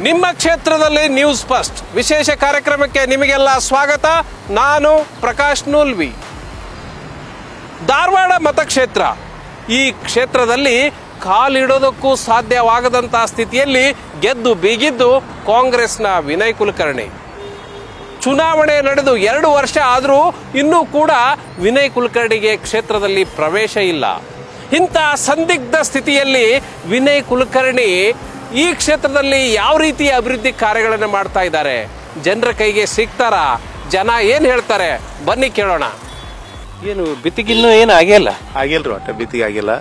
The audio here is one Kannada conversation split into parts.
ನಿಮ್ಮ ಕ್ಷೇತ್ರದಲ್ಲಿ ನ್ಯೂಸ್ ಫಸ್ಟ್ ವಿಶೇಷ ಕಾರ್ಯಕ್ರಮಕ್ಕೆ ನಿಮಗೆಲ್ಲ ಸ್ವಾಗತ. ನಾನು ಪ್ರಕಾಶ್ ನೂಲ್ವಿ. ಧಾರವಾಡ ಮತಕ್ಷೇತ್ರ, ಈ ಕ್ಷೇತ್ರದಲ್ಲಿ ಕಾಲಿಡೋದಕ್ಕೂ ಸಾಧ್ಯವಾಗದಂತಹ ಸ್ಥಿತಿಯಲ್ಲಿ ಗೆದ್ದು ಬೀಗಿದ್ದು ಕಾಂಗ್ರೆಸ್ನ ವಿನಯ್ ಕುಲಕರ್ಣಿ. ಚುನಾವಣೆ ನಡೆದು 2 ವರ್ಷ ಆದರೂ ಇನ್ನೂ ಕೂಡ ವಿನಯ್ ಕುಲಕರ್ಣಿಗೆ ಕ್ಷೇತ್ರದಲ್ಲಿ ಪ್ರವೇಶ ಇಲ್ಲ. ಇಂಥ ಸಂದಿಗ್ಧ ಸ್ಥಿತಿಯಲ್ಲಿ ವಿನಯ್ ಕುಲಕರ್ಣಿ ಈ ಕ್ಷೇತ್ರದಲ್ಲಿ ಯಾವ ರೀತಿಯ ಅಭಿವೃದ್ಧಿ ಕಾರ್ಯಗಳನ್ನು ಮಾಡ್ತಾ ಇದ್ದಾರೆ, ಜನರ ಕೈಗೆ ಸಿಗ್ತಾರ, ಜನ ಏನು ಹೇಳ್ತಾರೆ, ಬನ್ನಿ ಕೇಳೋಣ. ಏನು ಬಿತ್ತಿಗಿನ್ನೂ ಏನು ಆಗಿಲ್ಲ? ಆಗಿಲ್ರಿ, ಒಟ್ಟ ಬಿತ್ತಿಗೆ ಆಗಿಲ್ಲ.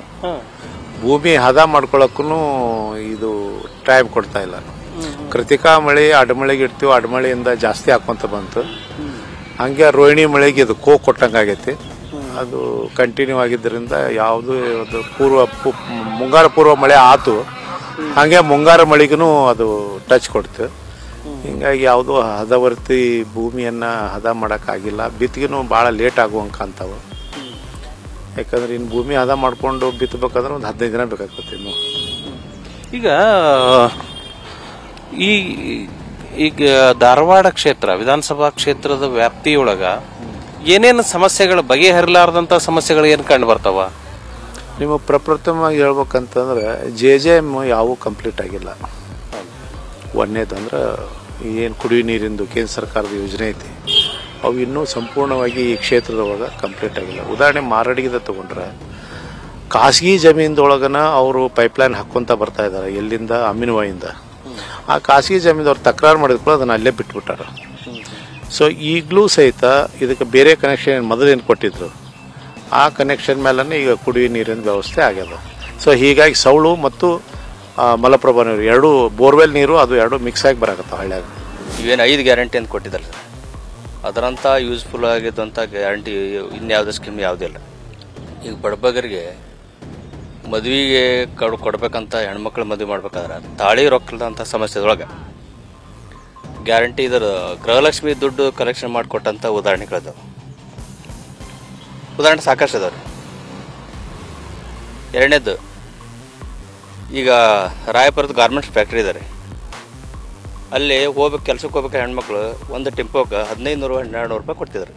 ಭೂಮಿ ಹದ ಮಾಡ್ಕೊಳಕ್ಕೂ ಇದು ಟೈಮ್ ಕೊಡ್ತಾ ಇಲ್ಲ. ಕೃತಿಕಾ ಮಳೆ ಅಡಮಳೆಗೆ ಇಡ್ತೀವಿ, ಅಡಮಳೆಯಿಂದ ಜಾಸ್ತಿ ಹಾಕೊಂತ ಬಂತು. ಹಂಗೆ ರೋಹಿಣಿ ಮಳೆಗೆ ಇದು ಕೊಟ್ಟಂಗಾಗೈತಿ. ಅದು ಕಂಟಿನ್ಯೂ ಆಗಿದ್ದರಿಂದ ಯಾವುದು ಮುಂಗಾರು ಪೂರ್ವ ಮಳೆ ಆತು, ಹಂಗೆ ಮುಂಗಾರು ಮಳೆಗೂ ಅದು ಟಚ್ ಕೊಡ್ತು. ಹಿಂಗಾಗಿ ಯಾವುದು ಹದವರ್ತಿ ಭೂಮಿಯನ್ನ ಹದ ಮಾಡೋಕ್ಕಾಗಿಲ್ಲ. ಬಿತ್ತಿಗೆನೂ ಭಾಳ ಲೇಟ್ ಆಗುವಂಗೆ ಕಾಣ್ತಾವೆ. ಯಾಕಂದ್ರೆ ಇನ್ನು ಭೂಮಿ ಹದ ಮಾಡ್ಕೊಂಡು ಬಿತ್ತಬೇಕಂದ್ರೆ ಒಂದು 15 ದಿನ ಬೇಕಾಗ್ತದೆ. ಇನ್ನು ಈಗ ಧಾರವಾಡ ಕ್ಷೇತ್ರ ವಿಧಾನಸಭಾ ಕ್ಷೇತ್ರದ ವ್ಯಾಪ್ತಿಯೊಳಗ ಏನೇನು ಸಮಸ್ಯೆಗಳು, ಬಗೆಹರಿಲಾರದಂತ ಸಮಸ್ಯೆಗಳು ಏನು ಕಂಡು ಬರ್ತಾವ? ನಿಮ್ಮ ಪ್ರಪ್ರಥಮವಾಗಿ ಹೇಳ್ಬೇಕಂತಂದ್ರೆ JJM ಯಾವೂ ಕಂಪ್ಲೀಟ್ ಆಗಿಲ್ಲ. ಒಂದನೇದಂದ್ರೆ ಏನು ಕುಡಿಯೋ ನೀರಿಂದು ಕೇಂದ್ರ ಸರ್ಕಾರದ ಯೋಜನೆ ಐತಿ, ಅವು ಇನ್ನೂ ಸಂಪೂರ್ಣವಾಗಿ ಈ ಕ್ಷೇತ್ರದೊಳಗೆ ಕಂಪ್ಲೀಟ್ ಆಗಿಲ್ಲ. ಉದಾಹರಣೆ ಮಾರಡಿಗೆ ತಗೊಂಡ್ರೆ ಖಾಸಗಿ ಜಮೀನದೊಳಗನ ಅವರು ಪೈಪ್ಲೈನ್ ಹಾಕ್ಕೊಂತ ಬರ್ತಾ ಇದ್ದಾರೆ, ಎಲ್ಲಿಂದ ಅಮೀನ್ವಾಯಿಂದ. ಆ ಖಾಸಗಿ ಜಮೀನದವ್ರು ತಕರಾರು ಮಾಡಿದ್ಕೊಳ್ಳೋ ಅದನ್ನು ಅಲ್ಲೇ ಬಿಟ್ಬಿಟ್ಟಾರ. ಸೊ ಈಗಲೂ ಸಹಿತ ಇದಕ್ಕೆ ಬೇರೆ ಕನೆಕ್ಷನ್ ಮೊದಲೇನು ಕೊಟ್ಟಿದ್ರು, ಆ ಕನೆಕ್ಷನ್ ಮೇಲೇ ಈಗ ಕುಡಿಯೋ ನೀರಿನ ವ್ಯವಸ್ಥೆ ಆಗ್ಯದ. ಸೊ ಹೀಗಾಗಿ ಸೌಳು ಮತ್ತು ಮಲಪ್ರಭಾ ನೀರು ಎರಡು ಬೋರ್ವೆಲ್ ನೀರು ಅದು ಎರಡು ಮಿಕ್ಸ್ ಆಗಿ ಬರಾಕತ್ತಾವ ಹಳ್ಳ್ಯಾಗ. ಇವೇನು 5 ಗ್ಯಾರಂಟಿ ಅಂತ ಕೊಟ್ಟಿದ್ದಾರೆ ಸರ್, ಅದರಂಥ ಯೂಸ್ಫುಲ್ ಆಗಿದ್ದಂಥ ಗ್ಯಾರಂಟಿ ಇನ್ಯಾವುದೇ ಸ್ಕೀಮ್ ಯಾವುದಿಲ್ಲ. ಈಗ ಬಡಬಗರಿಗೆ ಮದುವೆಗೆ ಕೊಡ್ಬೇಕಂತ ಹೆಣ್ಮಕ್ಳು ಮದುವೆ ಮಾಡ್ಬೇಕಾದ್ರೆ ತಾಳಿ ರೊಕ್ಕದಂಥ ಸಮಸ್ಯೆದೊಳಗೆ ಗ್ಯಾರಂಟಿ ಇದರ ಗೃಹಲಕ್ಷ್ಮಿ ದುಡ್ಡು ಕಲೆಕ್ಷನ್ ಮಾಡಿಕೊಟ್ಟಂಥ ಉದಾಹರಣೆಗಳಿದಾವೆ. ಉದಾಹರಣೆ ಸಾಕಷ್ಟು ಅದಾವೆ. ಎರಡನೇದು, ಈಗ ರಾಯಪುರದ ಗಾರ್ಮೆಂಟ್ಸ್ ಫ್ಯಾಕ್ಟ್ರಿ ಇದ್ದಾರೆ, ಅಲ್ಲಿ ಕೆಲ್ಸಕ್ಕೆ ಹೋಗ್ಬೇಕು ಹೆಣ್ಮಕ್ಳು ಒಂದು ಟೆಂಪೋಗೆ 1500-1200 ರೂಪಾಯಿ ಕೊಡ್ತಿದ್ದಾರೆ.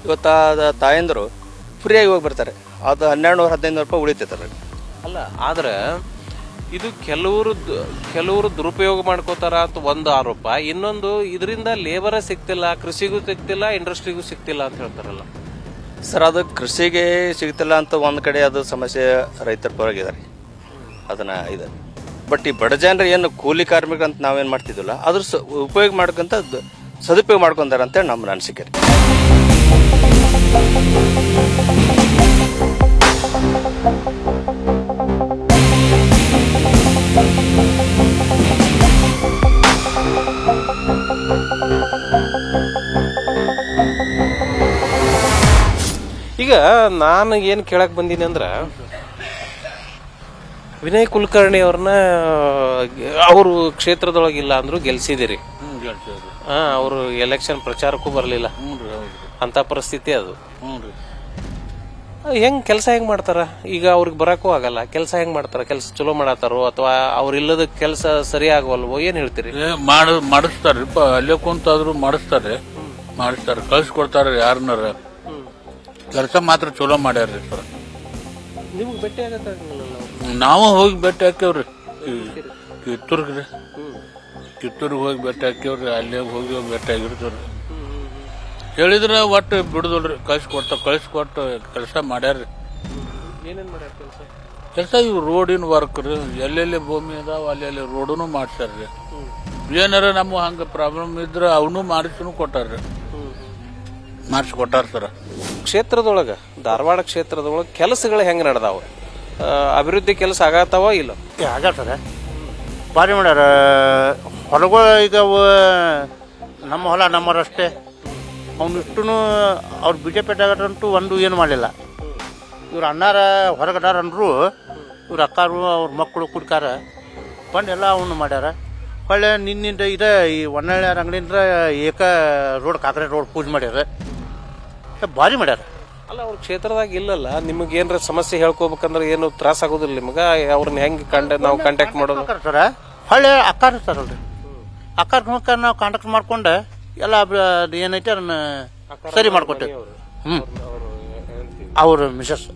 ಇವತ್ತು ತಾಯಂದರು ಫ್ರೀಯಾಗಿ ಹೋಗಿ ಬರ್ತಾರೆ, ಅದು 1200-1500 ರೂಪಾಯಿ ಉಳಿತೈತಾರೆ. ಅಲ್ಲ, ಆದ್ರೆ ಇದು ಕೆಲವರು ದುರುಪಯೋಗ ಮಾಡ್ಕೋತಾರ ಅಂತ ಒಂದು ಆರೋಪ. ಇನ್ನೊಂದು, ಇದರಿಂದ ಲೇಬರ ಸಿಗ್ತಿಲ್ಲ, ಕೃಷಿಗೂ ಸಿಗ್ತಿಲ್ಲ, ಇಂಡಸ್ಟ್ರಿಗೂ ಸಿಗ್ತಿಲ್ಲ ಅಂತ ಹೇಳ್ತಾರಲ್ಲ ಸರ್. ಅದು ಕೃಷಿಗೆ ಸಿಗ್ತಿಲ್ಲ ಅಂತ ಒಂದು ಕಡೆ ಅದು ಸಮಸ್ಯೆ ರೈತರ ಪರವಾಗಿದ್ದಾರೆ, ಅದನ್ನು ಇದೆ. ಬಟ್ ಈ ಬಡ ಜನರು ಏನು ಕೂಲಿ ಕಾರ್ಮಿಕರು ಅಂತ ನಾವೇನು ಮಾಡ್ತಿದ್ವಲ್ಲ, ಅದ್ರ ಉಪಯೋಗ ಮಾಡ್ಕೊಂತ ಸದುಪಯೋಗ ಮಾಡ್ಕೊಂತಾರೆ ಅಂತೇಳಿ ನಮ್ಮ ಅನಿಸಿಕೆ. ಈಗ ನಾನು ಏನು ಕೇಳಕ್ ಬಂದೀನಿ ಅಂದ್ರೆ, ವಿನಯ್ ಕುಲಕರ್ಣಿ ಅವ್ರನ್ನ ಅವರು ಕ್ಷೇತ್ರದೊಳಗಿಲ್ಲ ಅಂದ್ರು ಗೆಲ್ಸಿದಿರಿ. ಅವರು ಎಲೆಕ್ಷನ್ ಪ್ರಚಾರಕ್ಕೂ ಬರಲಿಲ್ಲ ಅಂತ ಪರಿಸ್ಥಿತಿ ಅದು. ಕೆಲಸ ಹೆಂಗ್ ಮಾಡ್ತಾರ? ಈಗ ಅವ್ರಿಗೆ ಬರಕ್ಕೂ ಆಗಲ್ಲ, ಕೆಲಸ ಹೆಂಗ್ ಮಾಡ್ತಾರ? ಕೆಲಸ ಚಲೋ ಮಾಡತ್ತಾರೋ ಅಥವಾ ಅವ್ರಿಲ್ಲದ ಕೆಲಸ ಸರಿ ಆಗವಲ್ವೋ, ಏನ್ ಹೇಳ್ತೀರಿ? ಮಾಡಿಸ್ತಾರ್ರಿ, ಅಲ್ಲೇ ಕುಂತಾದ್ರು ಮಾಡಿಸ್ತಾರೆ, ಕಳ್ಸಿಕೊಡ್ತಾರ. ಯಾರನ್ನಾರ ಕೆಲಸ ಮಾತ್ರ ಚಲೋ ಮಾಡ್ಯಾರ್ರಿ ಸರ್. ನಿಮ್ಗೆ ಭೇಟಿ ಆಗತ್ತ? ನಾವು ಹೋಗಿ ಭೇಟಿ ಹಾಕ್ಯವ್ರಿ ಕಿತ್ತೂರ್ಗ್ರಿ, ಕಿತ್ತೂರ್ಗೆ ಹೋಗಿ ಭೇಟಿ ಹಾಕ್ಯವ್ರಿ. ಅಲ್ಲೇ ಹೋಗಿ ಭೇಟಿ ಆಗಿರ್ತೀವ್ರಿ. ಹೇಳಿದ್ರ ಒಟ್ಟು ಬಿಡುದಲ್ರಿ, ಕಳ್ಸಿಕೊಟ್ಟು ಕೆಲಸ ಮಾಡ್ಯಾರ್ರಿ. ಏನೇನ್ ಮಾಡ್ಯಾರ ಕೆಲಸ? ಇವ್ ರೋಡಿನ ವರ್ಕ್ ರೀ, ಎಲ್ಲೆಲ್ಲಿ ಭೂಮಿ ಅದಾವ ಅಲ್ಲೆಲ್ಲಿ ರೋಡನು ಮಾಡ್ಸಾರ್ರಿ. ಏನಾರ ನಮ್ಮ ಹಂಗ ಪ್ರಾಬ್ಲಮ್ ಇದ್ರ ಅವನು ಮಾಡಿಸ್ನು ಕೊಟ್ಟಾರ್ರಿ, ಮಾಡಿಸ್ಕೊಟ್ಟಾರ ಸರ್. ಕ್ಷೇತ್ರದೊಳಗ, ಧಾರವಾಡ ಕ್ಷೇತ್ರದೊಳಗ ಕೆಲಸಗಳು ಹೆಂಗ್ ನಡೆದಾವ? ಅಭಿವೃದ್ಧಿ ಕೆಲಸ ಆಗತ್ತಾವ ಇಲ್ಲ? ಆಗತ್ತದ, ಭಾರಿ ಮಾಡ್ಯಾರ. ಹೊಲಗಳು ಈಗ ನಮ್ಮ ಹೊಲ ನಮ್ಮರಷ್ಟೇ, ಅವನಿಷ್ಟು ಅವ್ರು BJP ಆಗಂತೂ ಒಂದು ಏನು ಮಾಡಲಿಲ್ಲ. ಇವ್ರು ಅಣ್ಣಾರ ಹೊರಗದಾರ ಅಂದರು, ಇವ್ರ ಅಕ್ಕಾರು ಅವ್ರ ಮಕ್ಕಳು ಕುಡ್ಕಾರ ಬಂದು ಎಲ್ಲ ಅವನು ಮಾಡ್ಯಾರ. ಹೊಳ್ಳೆ ನಿನ್ನಿಂದ ಇದೆ ಈ ಹೊನ್ನಳ್ಳಿ ಅಂಗಡಿಯಿಂದ ಏಕ ರೋಡ್ ಕಾಂಕ್ರೀಟ್ ರೋಡ್ ಪೂಜೆ ಮಾಡ್ಯಾರ, ಭಾರಿ ಮಾಡ್ಯಾರ. ಅಲ್ಲ, ಅವ್ರ ಕ್ಷೇತ್ರದಾಗ ಇಲ್ಲಲ್ಲ, ನಿಮಗೆ ಏನಾರ ಸಮಸ್ಯೆ ಹೇಳ್ಕೋಬೇಕಂದ್ರೆ ಏನು ತ್ರಾಸ ಆಗೋದಿಲ್ಲ ನಿಮ್ಗೆ? ಅವ್ರನ್ನ ಹೆಂಗೆ ನಾವು ಕಾಂಟ್ಯಾಕ್ಟ್ ಮಾಡೋದು? ಸರ ಹೊಳ್ಳಿ ಅಕ್ಕಾರ ಇರ್ತಾರಲ್ರಿ ಅಕ್ಕಾರ ನಾವು ಕಾಂಟ್ಯಾಕ್ಟ್ ಮಾಡ್ಕೊಂಡು ಎಲ್ಲ ಅದು ಏನೈತೆ ಅದನ್ನ ಸರಿ ಮಾಡ್ಕೊಟ್ಟೇವೆ. ಅವ್ರ ಮಿಸಸ್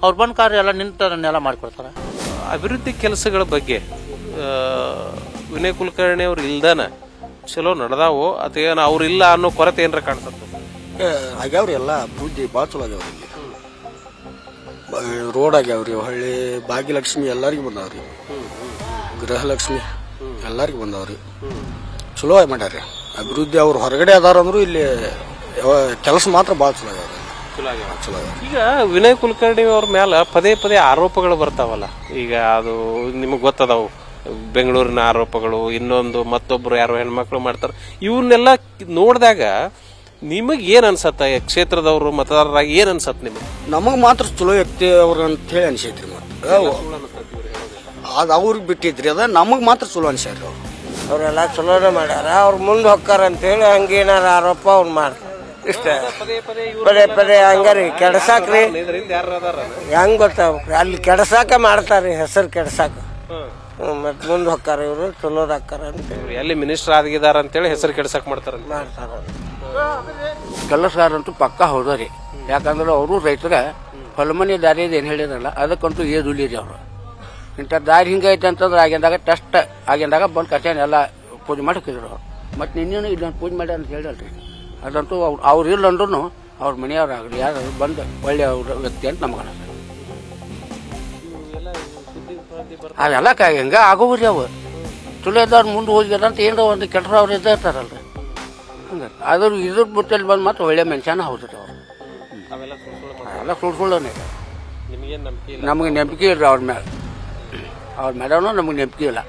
ಅವ್ರು ಬಂದು ಕಾರ್ಯ ಎಲ್ಲ ನಿಂತರನ್ನೆಲ್ಲ ಮಾಡಿಕೊಡ್ತಾರೆ. ಅಭಿವೃದ್ಧಿ ಕೆಲಸಗಳ ಬಗ್ಗೆ ವಿನಯ್ ಕುಲಕರ್ಣಿ ಅವ್ರು ಇಲ್ದಾನ ಚಲೋ ನಡೆದಾವು ಅಥವಾ ಏನು ಅವ್ರು ಇಲ್ಲ ಅನ್ನೋ ಕೊರತೆ ಏನಾರ ಕಾಣಿಸುತ್ತೆ? ಆಗ್ಯಾವ್ರಿ ಎಲ್ಲ ಅಭಿವೃದ್ಧಿ ಭಾಳ ಚಲೋ ಆಗ್ಯಾವ್ರಿ. ರೋಡ್ ಆಗ್ಯಾವ್ರಿ, ಹಳ್ಳಿ ಭಾಗ್ಯಲಕ್ಷ್ಮಿ ಎಲ್ಲರಿಗೂ ಬಂದಾವ್ರಿ, ಗೃಹಲಕ್ಷ್ಮಿ ಎಲ್ಲರಿಗೂ ಬಂದಾವ್ರಿ. ಚಲೋ ಮಾಡ್ಯಾರ್ರಿ ಅಭಿವೃದ್ಧಿ. ಅವ್ರು ಹೊರಗಡೆ ಅದಾರಂದ್ರು ಇಲ್ಲಿ ಕೆಲಸ ಮಾತ್ರ ಭಾಳ ಚಲೋ ಆಗ್ಯಾವ್ರಿ. ಈಗ ವಿನಯ್ ಕುಲಕರ್ಣಿ ಅವ್ರ ಮ್ಯಾಲ ಪದೇ ಪದೇ ಆರೋಪಗಳು ಬರ್ತಾವಲ್ಲ, ಈಗ ಅದು ನಿಮಗೆ ಗೊತ್ತದಾವು, ಬೆಂಗಳೂರಿನ ಆರೋಪಗಳು, ಇನ್ನೊಂದು ಮತ್ತೊಬ್ರು ಯಾರೋ ಹೆಣ್ಮಕ್ಳು ಮಾಡ್ತಾರೆ. ಇವನ್ನೆಲ್ಲ ನೋಡಿದಾಗ ನಿಮಗೆ ಏನ್ ಅನ್ಸತ್ತ? ಕ್ಷೇತ್ರದವರು ಮತದಾರರಾಗಿ ಏನ್ ಅನ್ಸತ್ ನಿಮಗೆ? ನಮಗ್ ಮಾತ್ರ ಚಲೋ ವ್ಯಕ್ತಿ ಅವ್ರ ಅಂತ ಹೇಳಿ ಅನ್ಸೈತ್ರಿ. ಅದು ಅವ್ರಿಗೆ ಬಿಟ್ಟಿದ್ರಿ, ಅದ ನಮಗ್ ಮಾತ್ರ ಚಲೋ ಅನ್ಸ್ಯಾರ. ಅವರೆಲ್ಲ ಚಲೋನೇ ಮಾಡ್ಯಾರ. ಅವ್ರು ಮುಂದೆ ಹೊಕ್ಕಾರ ಅಂತೇಳಿ ಹಂಗೇನಾರ ಆರೋಪ ಅವ್ರು ಮಾಡ್ತಾರೆ ಇಷ್ಟ. ಪದೇ ಪದೇ ಹಂಗಾರಿ ಕೆಡ್ಸಾಕ್ರಿ, ಹೆಂಗ್ ಗೊತ್ತಾಗ್ರಿ ಅಲ್ಲಿ ಕೆಡ್ಸಾಕ ಮಾಡ್ತಾರ್ರಿ, ಹೆಸರು ಕೆಡ್ಸಾಕ. ಮತ್ ಮುಂದೆ ಹೊಕ್ಕಾರ ಇವ್ರು ಚಲೋದ್ ಹಾಕಾರ ಅಂತೇಳಿ ಎಲ್ಲಿ ಮಿನಿಸ್ಟರ್ ಆಗಿದಾರ ಅಂತೇಳಿ ಹೆಸರು ಕೆಡ್ಸಾಕ್ ಮಾಡ್ತಾರ. ಕೆಲಸಗಾರಂತೂ ಪಕ್ಕ ಹೌದ್ರಿ. ಯಾಕಂದ್ರೆ ಅವರು ರೈತರ ಹೊಲಮನೆ ದಾರಿ ಏನು ಹೇಳಿರಲ್ಲ, ಅದಕ್ಕಂತೂ ಏದುಲಿರಿ ಅವರು. ಇಂಥ ದಾರಿ ಹಿಂಗೈತೆ ಅಂತಂದ್ರೆ ಆಗಿಂದಾಗ ಟೆಸ್ಟ್ ಆಗಿಂದಾಗ ಬಂದು ಕಚೇರಿ ಎಲ್ಲ ಪೂಜೆ ಮಾಡಿಕಿದ್ರು ಅವ್ರು. ಮತ್ತು ನಿನ್ನೇನು ಇಲ್ಲೊಂದು ಪೂಜೆ ಮಾಡ್ಯಾರ ಅಂತ ಹೇಳಿಲ್ರಿ. ಅದಂತೂ ಅವ್ರು ಇಲ್ಲ ಅಂದ್ರೂ ಅವ್ರ ಮನೆಯವ್ರಾಗಲಿ ಯಾರು ಬಂದು ಒಳ್ಳೆಯ ವ್ಯಕ್ತಿ ಅಂತ ನಮ್ಗೆ ಅನಿಸ್ತದೆ. ಅವೆಲ್ಲ ಹೆಂಗ ಆಗೋವ್ರಿ ಅವು. ಚಲೋ ಇದ್ದವ್ರು ಮುಂದೆ ಹೋಗ್ಯಾರ ಅಂತ ಏನೋ ಒಂದು ಕೆಟ್ಟರು ಅವ್ರು ಇದ್ದ ಇರ್ತಾರಲ್ರಿ. ಹಂಗೆ ಅದ್ರ ಇದ್ರ ಬುತ್ತಲ್ಲಿ ಬಂದು ಮತ್ತೆ ಒಳ್ಳೆ ಮನುಷ್ಯನ ಹೌದ್ರಿ ಅವ್ರು. ಅವೆಲ್ಲ ಸುಳ್ಳುನೆ. ನಮಗೆ ನಂಬಿಕೆ ಇಲ್ರಿ ಅವ್ರ ಮೇಲೆ. ಅವ್ರ ಮೇಡಮ್ನು ನಮಗೆ ನಂಬಿಕೆ ಇಲ್ಲ.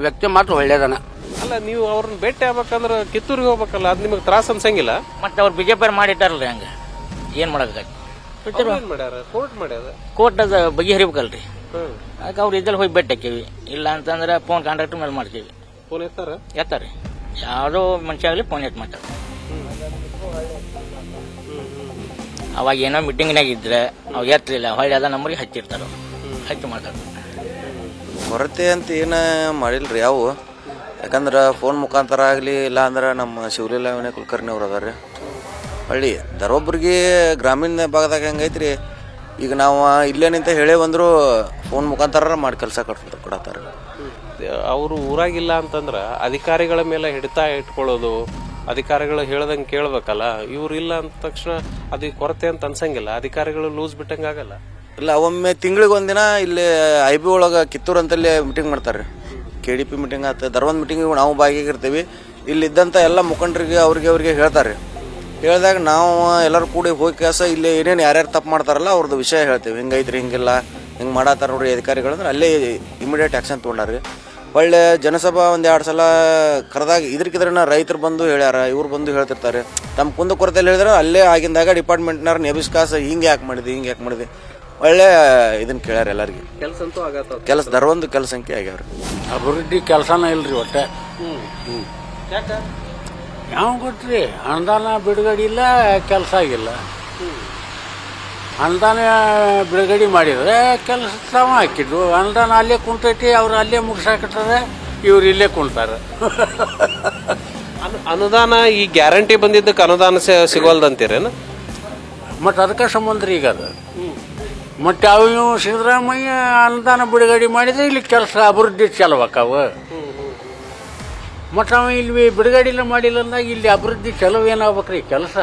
ವ್ಯಕ್ತಿ ಮಾತ್ರ ಒಳ್ಳೇದನ. ಅಲ್ಲ, ನೀವು ಅವ್ರನ್ನ ಭೇಟಿ ಆಗ್ಬೇಕಂದ್ರೆ ಕಿತ್ತೂರಿಗೆ ಹೋಗ್ಬೇಕಲ್ಲ, ಅದು ನಿಮಗೆ ತ್ರಾಸ ಅನ್ಸಂಗಿಲ್ಲ? ಮತ್ತೆ ಅವ್ರು ಬಿಜೆಪಿ ಮಾಡಿಟ್ಟಾರಲ್ರಿ, ಹಂಗೆ ಏನು ಮಾಡೋದಕ್ಕೆ? ಕೋರ್ಟ್ ಅದು ಬಗೆಹರಿಬೇಕಲ್ರಿ. ಅದಕ್ಕೆ ಅವ್ರು ಇದ್ದಲ್ಲಿ ಹೋಗಿ ಭೇಟಿ ಹಾಕೀವಿ. ಇಲ್ಲ ಅಂತಂದ್ರೆ ಫೋನ್ ಕಾಂಟ್ಯಾಕ್ಟ್ ಮೇಲೆ ಮಾಡ್ತೀವಿ. ಫೋನ್ ಎತ್ತಾರೆ, ಯಾವುದೋ ಮನುಷ್ಯ ಆಗಲಿ ಫೋನ್ ಎತ್ತು ಮಾಡ್ತಾರೆ. ಅವಾಗ ಏನೋ ಮೀಟಿಂಗ್ನಾಗ ಇದ್ರೆ ಅವಾಗ ಎತ್ತಲಿಲ್ಲ, ಹೊಳ್ಳಿ ಅದ ನಂಬರಿಗೆ ಹಚ್ಚಿರ್ತಾರೆ, ಹಚ್ಚಿ ಮಾತಾಡ್ತಾರೆ. ಕೊರತೆ ಅಂತ ಏನು ಮಾಡಿಲ್ರಿ ಯಾವ. ಯಾಕಂದ್ರೆ ಫೋನ್ ಮುಖಾಂತರ ಆಗಲಿ, ಇಲ್ಲ ಅಂದ್ರೆ ನಮ್ಮ ಶಿವಲೀಲಾ ವಿನಯ್ ಕುಲಕರ್ಣಿ ಅವ್ರು ಅದಾರ ರೀ. ಹಳ್ಳಿ ದರೋಬ್ರಿಗೆ ಗ್ರಾಮೀಣ ಭಾಗದಾಗ ಹೆಂಗೈತ್ರಿ, ಈಗ ನಾವು ಇಲ್ಲೇ ನಿಂತ ಹೇಳೇ ಬಂದರೂ ಫೋನ್ ಮುಖಾಂತರ ಮಾಡಿ ಕೆಲಸ ಕೊಡತ್ತಾರ. ಅವರು ಊರಾಗಿಲ್ಲ ಅಂತಂದ್ರೆ ಅಧಿಕಾರಿಗಳ ಮೇಲೆ ಹಿಡಿತಾ ಇಟ್ಕೊಳ್ಳೋದು, ಅಧಿಕಾರಿಗಳು ಹೇಳ್ದಂಗೆ ಕೇಳ್ಬೇಕಲ್ಲ. ಇವ್ರು ಇಲ್ಲ ಅಂದ ತಕ್ಷಣ ಅದು ಕೊರತೆ ಅಂತ ಅನ್ಸಂಗಿಲ್ಲ? ಅಧಿಕಾರಿಗಳು ಲೂಸ್ ಬಿಟ್ಟಂಗೆ ಆಗಲ್ಲ? ಇಲ್ಲ, ಒಮ್ಮೆ ತಿಂಗಳಿಗೆ ಒಂದಿನ ಇಲ್ಲಿ IB ಒಳಗೆ ಕಿತ್ತೂರು ಅಂತಲ್ಲಿ ಮೀಟಿಂಗ್ ಮಾಡ್ತಾರೆ. KDP ಮೀಟಿಂಗ್ ಆತ, ಧರ್ಮದ ಮೀಟಿಂಗ್ ನಾವು ಭಾಗಿಯಾಗಿರ್ತೀವಿ. ಇಲ್ಲಿದ್ದಂಥ ಎಲ್ಲ ಮುಖಂಡರಿಗೆ ಅವ್ರಿಗೆ ಹೇಳ್ತಾರೆ. ಹೇಳಿದಾಗ ನಾವು ಎಲ್ಲರೂ ಕೂಡಿ ಹೋಗಿ ಕೆಲಸ ಇಲ್ಲಿ ಏನೇನು ಯಾರ್ಯಾರು ತಪ್ಪು ಮಾಡ್ತಾರಲ್ಲ ಅವ್ರದ್ದು ವಿಷಯ ಹೇಳ್ತೀವಿ. ಹಿಂಗೈತ್ರಿ, ಹಿಂಗಿಲ್ಲ, ಹಿಂಗೆ ಮಾಡತ್ತಾರ ನೋಡ್ರಿ ಅಧಿಕಾರಿಗಳು ಅಂದ್ರೆ ಅಲ್ಲೇ ಇಮಿಡಿಯೇಟ್ ಆ್ಯಕ್ಷನ್ ತೊಗೊಂಡಾರ್ರಿ. ಒಳ್ಳೆ ಜನಸಭಾ ಒಂದು 2 ಸಲ ಕರೆದಾಗ ಇದ್ರಕ್ಕಿದ್ರನ್ನ ರೈತರು ಬಂದು ಹೇಳ್ಯಾರ, ಇವ್ರು ಬಂದು ಹೇಳ್ತಿರ್ತಾರೆ. ತಮ್ಮ ಕುಂದು ಕೊರತೆಯಲ್ಲಿ ಹೇಳಿದ್ರೆ ಅಲ್ಲೇ ಆಗಿಂದಾಗ ಡಿಪಾರ್ಟ್ಮೆಂಟ್ನಾರ ನೆಬಿಸ್ಕಾಸ ಹಿಂಗೆ ಯಾಕೆ ಮಾಡಿದೆ ಒಳ್ಳೆ ಇದನ್ನ ಕೇಳ್ಯಾರ ಎಲ್ಲರಿಗೆ. ಕೆಲಸ ಧರ್ಮಂದು ಕೆಲಸ ಸಂಖ್ಯೆ ಆಗ್ಯಾವ್ರಿ. ಅಭಿವೃದ್ಧಿ ಕೆಲಸನ ಇಲ್ರಿ ಒಟ್ಟೆ. ಯಾವ ಗೊತ್ತ್ರಿ, ಅನುದಾನ ಬಿಡುಗಡೆ ಇಲ್ಲ, ಕೆಲಸ ಆಗಿಲ್ಲ. ಅನುದಾನ ಬಿಡುಗಡೆ ಮಾಡಿದ್ರೆ ಕೆಲಸ ಹಾಕಿದ್ರು, ಅನುದಾನ ಅಲ್ಲೇ ಕುಂತೈತಿ, ಅವ್ರು ಅಲ್ಲೇ ಮುಗಿಸಾಕಿಟ್ಟಾರೆ, ಇವ್ರು ಇಲ್ಲೇ ಕುಂತಾರೆ. ಅನುದಾನ ಈ ಗ್ಯಾರಂಟಿ ಬಂದಿದ್ದಕ್ಕೆ ಅನುದಾನ ಸಿಗೋಲ್ದಂತೀರೇನು? ಮತ್ತು ಅದಕ್ಕೆ ಸಂಬಂಧ ರೀ ಈಗ ಅದು. ಮತ್ತು ಅವು ಸಿದ್ದರಾಮಯ್ಯ ಅನುದಾನ ಬಿಡುಗಡೆ ಮಾಡಿದ್ರೆ ಇಲ್ಲಿ ಕೆಲಸ ಅಭಿವೃದ್ಧಿ ಚಲವಾಕಾವ. ಮತ್ತು ಅವ ಇಲ್ಲಿ ಬಿಡುಗಡೆ ಮಾಡಿಲ್ಲ ಅಂದಾಗ ಇಲ್ಲಿ ಅಭಿವೃದ್ಧಿ ಚಲೋ ಏನಾಗ್ಬೇಕ್ರಿ ಕೆಲಸ?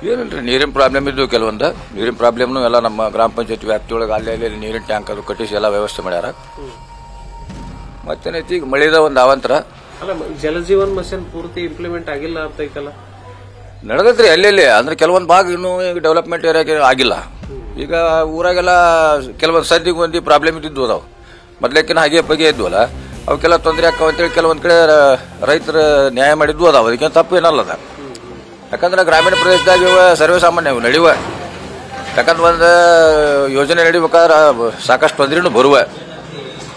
ಏನಿಲ್ರಿ, ನೀರಿನ ಪ್ರಾಬ್ಲಮ್ ಇದ್ದು ಕೆಲವೊಂದು ನೀರಿನ ಪ್ರಾಬ್ಲಮ್ನು ಎಲ್ಲ ನಮ್ಮ ಗ್ರಾಮ ಪಂಚಾಯತ್ ವ್ಯಾಪ್ತಿಯೊಳಗೆ ಅಲ್ಲಿ ನೀರಿನ ಟ್ಯಾಂಕ್ ಅದು ಕಟ್ಟಿಸಿ ಎಲ್ಲ ವ್ಯವಸ್ಥೆ ಮಾಡ್ಯಾರ. ಮತ್ತೇನೈತಿ, ಈಗ ಮಳೆದ ಒಂದು ಅವಾಂತರ. ಅಲ್ಲ, ಜಲಜೀವನ್ ಮಿಷನ್ ಪೂರ್ತಿ ಇಂಪ್ಲಿಮೆಂಟ್ ಆಗಿಲ್ಲ ಅಂತ ಐತಲ್ಲ? ನಡೆದೈತ್ರಿ ಅಲ್ಲೆಲ್ಲಿ. ಅಂದ್ರೆ ಕೆಲವೊಂದು ಭಾಗ ಇನ್ನೂ ಈಗ ಡೆವಲಪ್ಮೆಂಟ್ ಏರಿಯಾಗೆ ಆಗಿಲ್ಲ. ಈಗ ಊರಾಗೆಲ್ಲ ಕೆಲವೊಂದು ಸದ್ಯಗೆ ಒಂದು ಪ್ರಾಬ್ಲಮ್ ಇದ್ದಿದ್ದು ಅದಾವ. ಮೊದ್ಲೇಕಿನ ಹಾಗೆ ಬಗೆ ಇದ್ವಲ್ಲ, ಅವಕ್ಕೆಲ್ಲ ತೊಂದರೆ ಆಕಾವ ಅಂತೇಳಿ ಕೆಲವೊಂದು ಕಡೆ ರೈತರ ನ್ಯಾಯ ಮಾಡಿದ್ದು ಅದಾವ. ಅದಕ್ಕೆ ತಪ್ಪು ಏನಲ್ಲ ಅದ. ಯಾಕಂದ್ರೆ ಗ್ರಾಮೀಣ ಪ್ರದೇಶದಾಗ ಇವ ಸರ್ವೇ ಸಾಮಾನ್ಯ ಇವು ನಡೆಯುವ. ಯಾಕಂದ್ರೆ ಒಂದು ಯೋಜನೆ ನಡಿಬೇಕಾದ್ರೆ ಸಾಕಷ್ಟು ತೊಂದರೆನೂ ಬರುವ.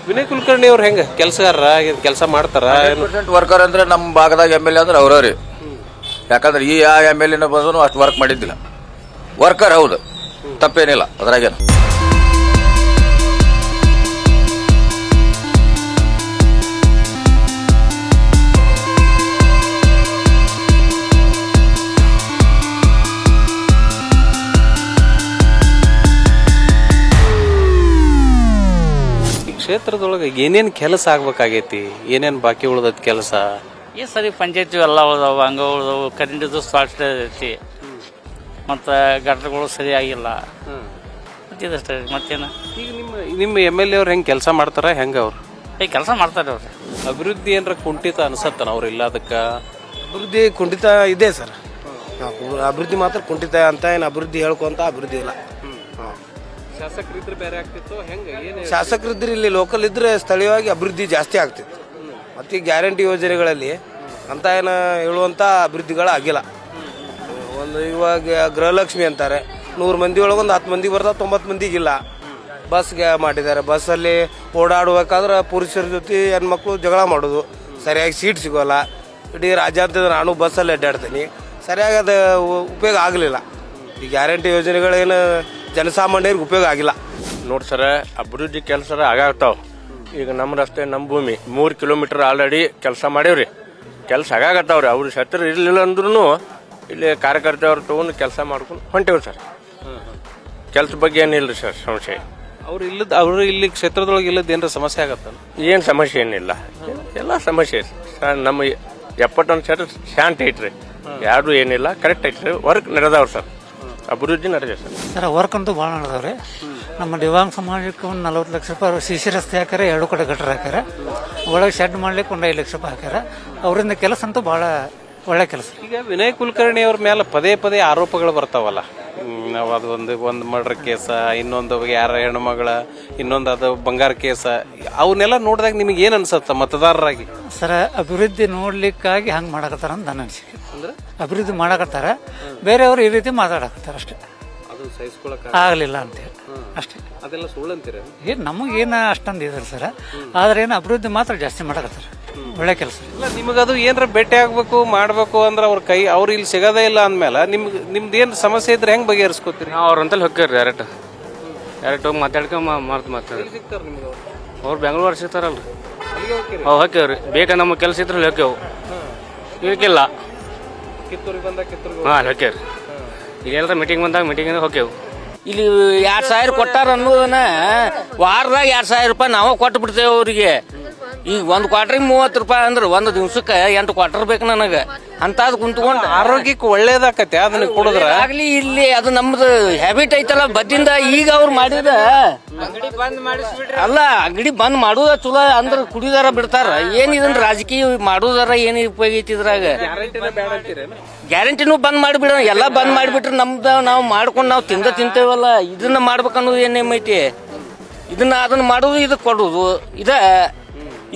ವಿನಯ್ ಕುಲಕರ್ಣಿ ಅವ್ರು ಹೆಂಗೆ ಕೆಲಸಗಾರ ಕೆಲಸ ಮಾಡ್ತಾರ? 100% ವರ್ಕರ್ ಅಂದ್ರೆ ನಮ್ಮ ಭಾಗದಾಗ MLA ಅಂದ್ರೆ ಅವ್ರವ್ರಿ. ಯಾಕಂದ್ರೆ ಈ MLA ಬಂದ್ರು ಅಷ್ಟು ವರ್ಕ್ ಮಾಡಿದ್ದಿಲ್ಲ. ವರ್ಕರ್ ಹೌದು, ತಪ್ಪೇನಿಲ್ಲ ಅದ್ರಾಗೇನು. ಕ್ಷೇತ್ರದೊಳಗೆ ಏನೇನ್ ಕೆಲಸ ಆಗ್ಬೇಕಾಗೈತಿ, ಏನೇನ್ ಬಾಕಿ ಉಳ್ದದ್ ಕೆಲಸ? ಈ ಸರಿ ಪಂಚಾಯತಿ ಎಲ್ಲ ಉಳ್ದವು, ಹಂಗ ಉಳ್ದವು, ಕರೆಂಟಿದು ಸ್ಪಾಟ್ ಐತಿ, ಮತ್ತು ಗಟ್ರಗಳು ಸರಿಯಾಗಿಲ್ಲ, ಇದಷ್ಟೇ. ಮತ್ತೇನು ಈಗ ನಿಮ್ಮ MLA ಅವ್ರು ಹೆಂಗ್ ಕೆಲಸ ಮಾಡ್ತಾರ, ಹೆಂಗ ಅವ್ರು ಕೆಲಸ ಮಾಡ್ತಾರೆ ಅವ್ರು? ಅಭಿವೃದ್ಧಿ ಏನ್ರ ಕುಂಠಿತ ಅನ್ಸತ್ತನ ಅವ್ರು ಇಲ್ಲ ಅದಕ್ಕ? ಅಭಿವೃದ್ಧಿ ಕುಂಠಿತ ಇದೆ ಸರ್. ಅಭಿವೃದ್ಧಿ ಮಾತ್ರ ಕುಂಠಿತ ಅಂತ ಏನು ಅಭಿವೃದ್ಧಿ ಹೇಳ್ಕೊಂತ ಅಭಿವೃದ್ಧಿ ಇಲ್ಲ. ಶಾಸಕರಿದ್ರೆ ಬೇರೆ ಆಗ್ತಿತ್ತು, ಹೆಂಗ ಶಾಸಕರಿದ್ರೆ ಇಲ್ಲಿ ಲೋಕಲ್ ಇದ್ರೆ ಸ್ಥಳೀಯವಾಗಿ ಅಭಿವೃದ್ಧಿ ಜಾಸ್ತಿ ಆಗ್ತಿತ್ತು. ಮತ್ತು ಈ ಗ್ಯಾರಂಟಿ ಯೋಜನೆಗಳಲ್ಲಿ ಅಂತ ಏನು ಹೇಳುವಂಥ ಅಭಿವೃದ್ಧಿಗಳಾಗಿಲ್ಲ. ಒಂದು ಇವಾಗ ಗೃಹಲಕ್ಷ್ಮಿ ಅಂತಾರೆ, 100 ಮಂದಿ ಒಳಗೆ ಒಂದು 10 ಮಂದಿ ಬರ್ತಾವೆ, 90 ಮಂದಿಗಿಲ್ಲ. ಬಸ್ಗೆ ಮಾಡಿದ್ದಾರೆ, ಬಸ್ಸಲ್ಲಿ ಓಡಾಡಬೇಕಾದ್ರೆ ಪುರುಷರ ಜೊತೆ ಹೆಣ್ಮಕ್ಳು ಜಗಳ ಮಾಡೋದು, ಸರಿಯಾಗಿ ಸೀಟ್ ಸಿಗೋಲ್ಲ. ಇಡೀ ರಾಜ್ಯಾದ್ಯಂತ ನಾನು ಬಸ್ಸಲ್ಲಿ ಅಡ್ಡಾಡ್ತೀನಿ, ಸರಿಯಾಗಿ ಅದು ಉಪಯೋಗ ಆಗಲಿಲ್ಲ. ಈ ಗ್ಯಾರಂಟಿ ಯೋಜನೆಗಳೇನು ಜನಸಾಮಾನ್ಯರಿಗೆ ಉಪಯೋಗ ಆಗಿಲ್ಲ. ನೋಡಿ ಸರ, ಅಭಿವೃದ್ಧಿ ಕೆಲಸ ಆಗಾಗ್ತಾವ. ಈಗ ನಮ್ಮ ರಸ್ತೆ, ನಮ್ಮ ಭೂಮಿ 3 ಕಿಲೋಮೀಟರ್ ಆಲ್ರೆಡಿ ಕೆಲಸ ಮಾಡೇವ್ರಿ, ಕೆಲಸ ಆಗಾಗತ್ತಾವ್ರಿ. ಅವ್ರ ಛತ್ರ ಇರಲಿಲ್ಲ ಅಂದ್ರೂ ಇಲ್ಲಿ ಕಾರ್ಯಕರ್ತವ್ರು ತೊಗೊಂಡು ಕೆಲಸ ಮಾಡ್ಕೊಂಡು ಹೊಂಟೇವ್ರಿ ಸರ್. ಕೆಲಸ ಬಗ್ಗೆ ಏನಿಲ್ಲ ಸರ್ ಸಮಸ್ಯೆ. ಅವ್ರು ಇಲ್ಲಿ ಕ್ಷೇತ್ರದೊಳಗೆ ಇಲ್ಲದ ಏನಾರ ಸಮಸ್ಯೆ ಆಗತ್ತ? ಏನು ಸಮಸ್ಯೆ ಏನಿಲ್ಲ, ಎಲ್ಲ ಸಮಸ್ಯೆ ಸರ್. ನಮ್ಮ 71 ಸರ್ ಶಾಂತಿ ಐತ್ರಿ, ಯಾರು ಏನಿಲ್ಲ, ಕರೆಕ್ಟ್ ಐತ್ರಿ. ವರ್ಕ್ ನಡೆದವ್ರಿ ಸರ್, ಅಭಿವೃದ್ಧಿ ನಡೆದಿದೆ ಸರ್. ಸರ್ ವರ್ಕ್ ಅಂತೂ ಭಾಳ ನಡೆದವ್ರಿ. ನಮ್ಮ ದಿವ್ಯಾಂಗ ಸಮಾಜಕ್ಕೆ ಒಂದು 40 ಲಕ್ಷ ರೂಪಾಯಿ CC ರಸ್ತೆ ಹಾಕ್ಯಾರ, 2 ಕಡೆ ಗಟ್ರ ಹಾಕ್ಯಾರ, ಒಳಗೆ ಶೆಡ್ ಮಾಡ್ಲಿಕ್ಕೆ ಒಂದು 5 ಲಕ್ಷ ರೂಪಾಯಿ ಹಾಕ್ಯಾರ. ಅವರಿಂದ ಕೆಲಸ ಅಂತೂ ಭಾಳ ಒಳ್ಳೆ ಕೆಲಸ. ಈಗ ವಿನಯ್ ಕುಲಕರ್ಣಿ ಅವ್ರ ಮೇಲೆ ಪದೇ ಆರೋಪಗಳು ಬರ್ತಾವಲ್ಲ, ಅದು ಒಂದು ಮರ್ಡರ್ ಕೇಸ, ಇನ್ನೊಂದು ಯಾರ ಹೆಣ್ಮಗಳ, ಇನ್ನೊಂದು ಅದು ಬಂಗಾರ ಕೇಸ, ಅವನ್ನೆಲ್ಲ ನೋಡಿದಾಗ ನಿಮಗೆ ಏನ್ ಅನ್ಸತ್ತ ಮತದಾರರಾಗಿ? ಸರ್ ಅಭಿವೃದ್ಧಿ ನೋಡ್ಲಿಕ್ಕಾಗಿ ಹಂಗೆ ಮಾಡಕತ್ತಾರ ಅಂತ ನನ್ನ ಅನಿಸಿಕೆ. ಅಭಿವೃದ್ಧಿ ಮಾಡಕತ್ತಾರ, ಬೇರೆಯವರು ಈ ರೀತಿ ಮಾತಾಡಕತ್ತಾರ ಅಷ್ಟೇ, ಆಗಲಿಲ್ಲ ಅಂತೇಳಿ ಅಷ್ಟೇ. ಅದೆಲ್ಲ ಸುಳ್ಳು ಅಂತೀರ? ಏನು ನಮಗೇನು ಅಷ್ಟೊಂದು ಇದ್ರಿ ಸರ್, ಆದ್ರೆ ಏನು ಅಭಿವೃದ್ಧಿ ಮಾತ್ರ ಜಾಸ್ತಿ ಮಾಡಕತ್ತಾರ, ಒಳ್ಳೆ ಕೆಲಸ. ಇಲ್ಲ ನಿಮಗದು ಏನಾರ ಭೇಟಿ ಆಗ್ಬೇಕು ಮಾಡ್ಬೇಕು ಅಂದ್ರೆ ಅವ್ರು ಇಲ್ಲಿ ಸಿಗೋದೇ ಇಲ್ಲ ಅಂದ್ಮೇಲೆ ನಿಮ್ದು ಏನು ಸಮಸ್ಯೆ ಇದ್ರೆ ಹೆಂಗ್ ಬಗೆಹರಿಸ್ಕೋತೀರಿ? ನಾವು ಅವ್ರಂತಲ್ಲಿ ಹೋಗ್ಯಾರ ಡೈರೆಕ್ಟ್ ಹೋಗಿ ಮಾತಾಡ್ತಾರೆ. ಅವ್ರು ಬೆಂಗಳೂರು ಸಿಗ್ತಾರಲ್ರಿ, ಹೋಗ್ಯವ್ರಿ. ಬೇಕಾ ನಮ್ಮ ಕೆಲಸ ಇದ್ರೆ ಹೋಗ್ಯವು, ಇದಕ್ಕಿಲ್ಲ ಹಾಂ ಹೋಗ್ಯವ್ರಿ. ಈಗ ಎಲ್ಲರ ಮೀಟಿಂಗ್ ಬಂದಾಗ ಮೀಟಿಂಗ್ ಹೋಗ್ಯವು. ಇಲ್ಲಿ 2,000 ಕೊಟ್ಟಾರ ಅನ್ನೋದನ್ನ ವಾರದಾಗ 2,000 ರೂಪಾಯಿ ನಾವು ಕೊಟ್ಟು ಬಿಡ್ತೇವೆ ಅವ್ರಿಗೆ. ಈಗ 1 ಕ್ವಾರ್ಟರ್ಗೆ 30 ರೂಪಾಯಿ ಅಂದ್ರೆ 1 ದಿವ್ಸಕ್ಕೆ 8 ಕ್ವಾರ್ಟರ್ ಬೇಕು ನನಗೆ. ಅಂತದ್ ಕುಂತ್ಕೊಂಡು ಆರೋಗ್ಯಕ್ಕೆ ಒಳ್ಳೇದಾಕತ್ತೆ ಅದನ್ನ ಕುಡಿದ್ರ ಆಗ್ಲಿ. ಇಲ್ಲಿ ಅದು ನಮ್ದು ಹ್ಯಾಬಿಟ್ ಐತಲ್ಲ ಬದ್ದಿಂದ. ಈಗ ಅವ್ರು ಮಾಡಿದ ಅಲ್ಲ, ಅಂಗಡಿ ಬಂದ್ ಮಾಡುದ ಚಲೋ ಅಂದ್ರೆ ಕುಡಿದಾರ ಬಿಡ್ತಾರ. ಏನ್ ಇದನ್ನ ರಾಜಕೀಯ ಮಾಡುದಾರ ಏನ್ ಉಪಯೋಗ ಐತಿ ಇದ್ರಾಗ? ಗ್ಯಾರಂಟಿನೂ ಬಂದ್ ಮಾಡಿಬಿಡ, ಎಲ್ಲಾ ಬಂದ್ ಮಾಡಿಬಿಟ್ರೆ ನಮ್ದ ನಾವು ಮಾಡ್ಕೊಂಡು ನಾವು ತಿಂತೇವಲ್ಲ. ಇದನ್ನ ಮಾಡ್ಬೇಕನ್ನೋದು ಏನೇಮೈತಿ? ಅದನ್ನ ಮಾಡೋದು, ಇದಕ್ಕೆ ಕೊಡೋದು,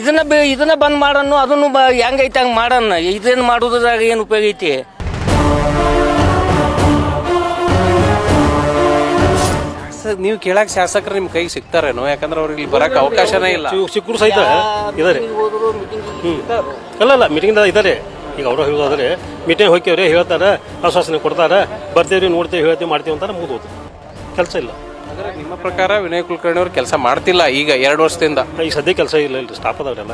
ಇದನ್ನ ಬಂದ್ ಮಾಡನ್ನು, ಅದನ್ನು ಹೆಂಗೈತಿ ಹಂಗ ಮಾಡನ್ನ. ಇದನ್ನ ಮಾಡೋದ್ರಾಗ ಏನ್ ಉಪಯೋಗ ಐತಿ? ನೀವು ಕೇಳಕ್ ಶಾಸಕರು ನಿಮ್ ಕೈಗೆ ಸಿಗ್ತಾರೇನೋ? ಯಾಕಂದ್ರೆ ಅವ್ರಿಗೆ ಇಲ್ಲಿ ಬರಕ್ ಅವಕಾಶನೇ ಇಲ್ಲ. ಸಿಕ್ಕರು ಸಹಿತ ಇದಾರೆ. ಅಲ್ಲ ಮೀಟಿಂಗ್ ಇದಾರೆ. ಈಗ ಅವರು ಹೇಳೋದಾದ್ರೆ ಮೀಟಿಂಗ್ ಹೋಗ್ಯವ್ರಿ, ಹೇಳ್ತಾರೆ, ಆಶ್ವಾಸನೆ ಕೊಡ್ತಾರೆ, ಬರ್ತೀವ್ರಿ, ನೋಡ್ತೀವಿ, ಹೇಳ್ತೀವಿ, ಮಾಡ್ತೀವಿ ಅಂತಾರೆ, ಮುಗಿದೋದು. ಕೆಲಸ ಇಲ್ಲ. ನಿಮ್ಮ ಪ್ರಕಾರ ವಿನಯ್ ಕುಲಕರ್ಣಿ ಅವ್ರು ಕೆಲಸ ಮಾಡ್ತಿಲ್ಲ ಈಗ 2 ವರ್ಷದಿಂದ? ಈಗ ಸದ್ಯ ಕೆಲಸ ಇಲ್ಲ, ಇಲ್ರಿ, ಸ್ಟಾಪ್ ಅದಾವ್ರೆಲ್ಲ.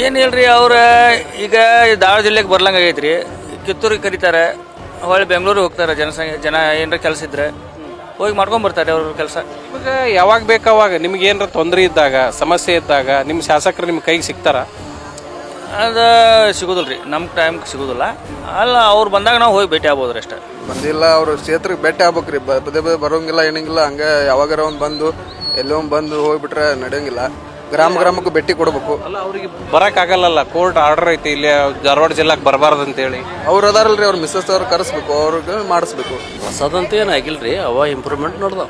ಏನ್ ಹೇಳ್ರಿ, ಅವ್ರ ಈಗ ಧಾರವಾಡ ಜಿಲ್ಲೆಗೆ ಬರ್ಲಂಗ ಆಗೈತ್ರಿ. ಕಿತ್ತೂರಿಗೆ ಕರೀತಾರೆ, ಹೊಳ್ಳಿ ಬೆಂಗಳೂರಿಗೆ ಹೋಗ್ತಾರೆ. ಜನ ಏನಾರ ಕೆಲಸ ಇದ್ರೆ ಹೋಗಿ ಮಾಡ್ಕೊಂಡ್ ಬರ್ತಾರೆ ಅವ್ರ ಕೆಲಸ. ನಿಮಗೆ ಯಾವಾಗ ಬೇಕಾವಾಗ ನಿಮ್ಗೆ ಏನಾರ ತೊಂದರೆ ಇದ್ದಾಗ, ಸಮಸ್ಯೆ ಇದ್ದಾಗ ನಿಮ್ಮ ಶಾಸಕರು ನಿಮ್ಮ ಕೈಗೆ ಸಿಗ್ತಾರ? ಅದು ಸಿಗೋದಿಲ್ರಿ, ನಮ್ಮ ಟೈಮ್ಗೆ ಸಿಗೋದಿಲ್ಲ. ಅಲ್ಲ, ಅವ್ರು ಬಂದಾಗ ನಾವು ಹೋಗಿ ಭೇಟಿ ಆಗ್ಬೋದ್ರಿ ಅಷ್ಟೇ. ಬಂದಿಲ್ಲ, ಅವ್ರ ಕ್ಷೇತ್ರಕ್ಕೆ ಭೇಟಿ ಆಗ್ಬೇಕ್ರಿ. ಪದೇ ಬರೋಂಗಿಲ್ಲ, ಏನಂಗಿಲ್ಲ. ಹಂಗೆ ಯಾವಾಗಾರ ಒಂದು ಬಂದು ಎಲ್ಲೋ ಬಂದು ಹೋಗ್ಬಿಟ್ರೆ ನಡೆಯಂಗಿಲ್ಲ. ಗ್ರಾಮಕ್ಕೂ ಭೇಟಿ ಕೊಡ್ಬೇಕು. ಅಲ್ಲ, ಅವ್ರಿಗೆ ಬರಕ್ ಆಗಲ್ಲ, ಕೋರ್ಟ್ ಆರ್ಡರ್ ಐತಿ ಇಲ್ಲಿ ಧಾರವಾಡ ಜಿಲ್ಲಾಕ್ ಬರಬಾರ್ದು ಅಂತೇಳಿ. ಅವ್ರು ಅದಾರಲ್ರಿ, ಅವ್ರ ಮಿಸ್ಸಸ್ ಅವ್ರು ಕರೆಸ್ಬೇಕು, ಅವ್ರಿಗೆ ಮಾಡಿಸ್ಬೇಕು. ಹೊಸದಂತ ಏನಾಗಿಲ್ರಿ, ಅವ ಇಂಪ್ರೂವ್ಮೆಂಟ್ ನೋಡ್ದಾವ.